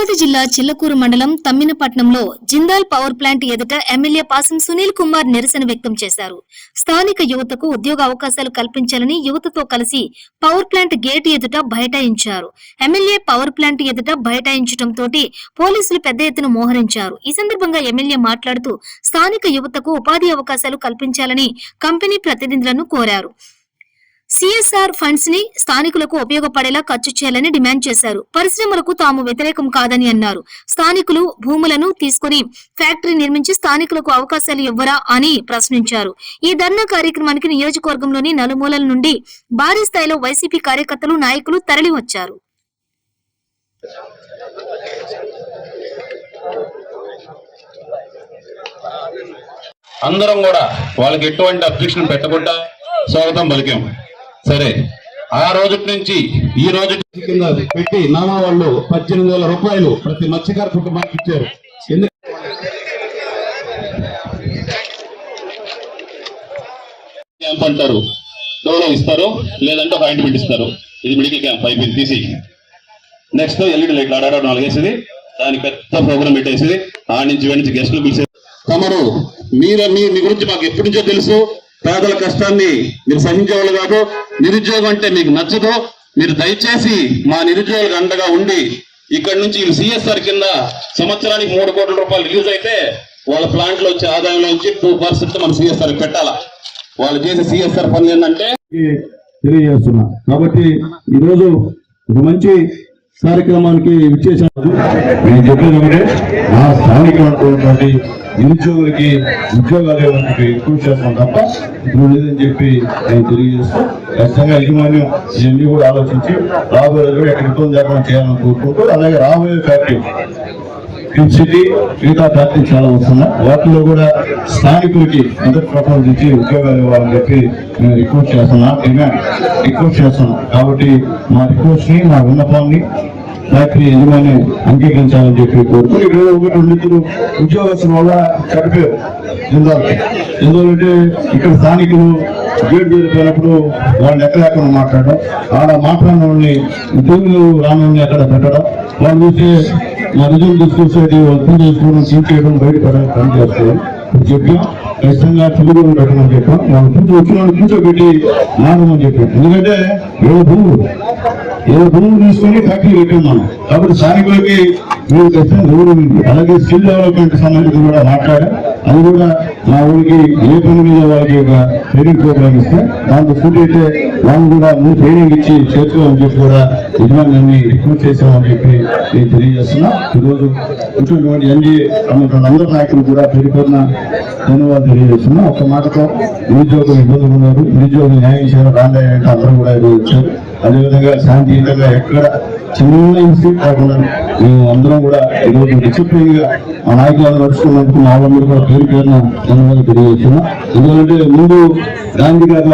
తిరుపతి జిల్లా చిల్లకూరు మండలం తమ్మినపట్నంలో Jindal power plant ఎదుట ఎమ్మెల్యే పాసం సునీల్ కుమార్ నిరసన వ్యక్తం చేశారు. స్థానిక యువతకు ఉద్యోగ అవకాశాలు కల్పించాలని యువతతో కలిసి పవర్ ప్లాంట్ గేట్ ఎదుట బైఠాయించారు. ఎమ్మెల్యే పవర్ ప్లాంట్ ఎదుట బైఠాయించడంతో పోలీసులు పెద్ద ఎత్తున మోహరించారు. ఈ సందర్భంగా ఎమ్మెల్యే మాట్లాడుతూ స్థానిక యువతకు ఉపాధి అవకాశాలు కల్పించాలని కంపెనీ ప్రతినిధులను కోరారు. సిఎస్ఆర్ ఫండ్స్ ని స్థానికులకు ఉపయోగపడేలా ఖర్చు చేయాలని డిమాండ్ చేశారు. పరిశ్రమలకు తాము వ్యతిరేకం కాదని అన్నారు. స్థానికులు భూములను తీసుకుని ఫ్యాక్టరీ నిర్మించి స్థానికులకు అవకాశాలు ఇవ్వరా అని ప్రశ్నించారు. ఈ ధర్నా కార్యక్రమానికి నియోజకవర్గంలోని నలుమూలల నుండి భారీ స్థాయిలో వైసీపీ కార్యకర్తలు, నాయకులు తరలివచ్చారు. అందరం కూడా వాళ్ళకి ఎటువంటి అబ్జెక్షన్ పెట్టకుండా స్వాగతం పలికాం. సరే, ఆ రోజు నుంచి ఈ రోజు కింద పెట్టి నామా వాళ్ళు 18,000 రూపాయలు ప్రతి మత్స్యకార కుటుంబానికి ఇచ్చారు. క్యాంప్ అంటారు, డోలో ఇస్తారు, లేదంటే ఒక ఆయింట్మెంట్ ఇస్తారు. ఇది మెడికల్ క్యాంప్ అయిపోయింది. తీసి నెక్స్ట్ ఎల్ఈడి లైట్లు ఆడాడు 4 వేసేది, దానికి పెద్ద ప్రోగ్రామ్ పెట్టేసి ఆ నుంచి గెస్టులు పిలిచేది. తమరు మీ గురించి మాకు ఎప్పటి నుంచో తెలుసు. పేదల కష్టాన్ని మీరు సహించేవాళ్ళు కాదు. నిరుద్యోగం అంటే మీకు నచ్చదు. మీరు దయచేసి మా నిరుద్యోగులకు అండగా ఉండి ఇక్కడ నుంచి సిఎస్ఆర్ కింద సంవత్సరానికి 3 కోట్ల రూపాయలు రిలీజ్ అయితే వాళ్ళ ప్లాంట్ లో వచ్చే ఆదాయంలో నుంచి 2% మన సిఎస్ఆర్ పెట్టాలా. వాళ్ళు చేసే సిఎస్ఆర్ పనులు ఏంటంటే తెలియజేస్తున్నా. కాబట్టి ఈరోజు ఒక మంచి కార్యక్రమానికి విచ్చేసాను. నేను చెప్పేది ఒకటే, మా స్థానికమైనటువంటి నిరుద్యోగులకి ఉద్యోగాలు ఇవ్వడానికి ఎక్కువ చేస్తాం తప్ప ఇప్పుడు లేదని చెప్పి నేను తెలియజేస్తూ ఖచ్చితంగా యాజమాన్యం ఇవన్నీ కూడా ఆలోచించి రాబోయే రోజులు ఎక్కడ ఇబ్బంది లేకుండా చేయాలని కోరుకుంటూ, అలాగే రాబోయే ఫ్యాక్టరీ సిటీ మిగతా ఫ్యాక్టరీ చాలా వస్తున్నాయి. వాటిలో కూడా స్థానికులకి మొదటి ప్రపోజల్ ఇచ్చి ఉద్యోగాలు ఇవ్వాలని చెప్పి మేము రిక్వెస్ట్ చేస్తున్నాం. కాబట్టి మా రిక్వెస్ట్ ని, మా విన్నపాన్ని ఫ్యాక్టరీ యజమాని అంగీకరించాలని చెప్పి కోరుతూ ఈరోజు 1-2 ఉద్యోగస్తుల వల్ల చనిపోయారు ఎందుకంటే ఇక్కడ స్థానికులు గేట్ జరిపోయినప్పుడు వాళ్ళని ఎక్కడెక్కడ మాట్లాడడం, ఆడ మాట్లాడిన వాళ్ళని ఉద్యోగులు రాని అక్కడ పెట్టడం, వాళ్ళు చూస్తే మా రిజల్ట్ తీసుకొచ్చేది వర్క్ చేసుకోవడం, తీసేయడం, బయటపడడం పని చేస్తారు చెప్పాం. ఖచ్చితంగా తెలుగు పెట్టమని చెప్పాం. వాళ్ళు వచ్చిన వాళ్ళు కూర్చోబెట్టి మారమని చెప్పాం. ఎందుకంటే ఏదో భూములు తీసుకొని ఫ్యాక్టరీ పెట్టిన్నాం. కాబట్టి స్థానికులకి మీరు ఖచ్చితంగా గౌరవించి, అలాగే స్కిల్ డెవలప్మెంట్ సంబంధించి కూడా మాట్లాడా. అది కూడా మా ఊరికి ఏ పని మీద వాళ్ళకి ఒక ట్రైనింగ్ ప్రోగ్రామ్ ఇస్తే దాంతో ఫుడ్ అయితే వాళ్ళు కూడా ముందు ట్రైనింగ్ ఇచ్చి చేర్చుకోవాలని చెప్పి కూడా యజమాని రిక్రూట్ చేసామని చెప్పి నేను తెలియజేస్తున్నా. ఈరోజు వచ్చినటువంటి ఎన్డీఏ అందరి నాయకులు కూడా పేరుపడిన ధన్యవాదాలు తెలియజేస్తున్నా. ఒక మాటతో నిరుద్యోగులు ఇబ్బందులు ఉన్నారు, నిరుద్యోగులు న్యాయం చేయాలి రాండే అంటే అందరూ కూడా ఈరోజు వచ్చారు. అదేవిధంగా శాంతియుతంగా ఎక్కడ చిన్న ఇన్స్టిట్యూట్ కాకుండా మేము అందరం కూడా ఈరోజు డిసిప్లిన్ గా ఆ నాయకులందరూ నడుచుకున్నందుకు మా వాళ్ళందరూ కూడా పేరున ధన్యవాదాలు తెలియజేస్తున్నాం. ఎందుకంటే ముందు గాంధీ గారి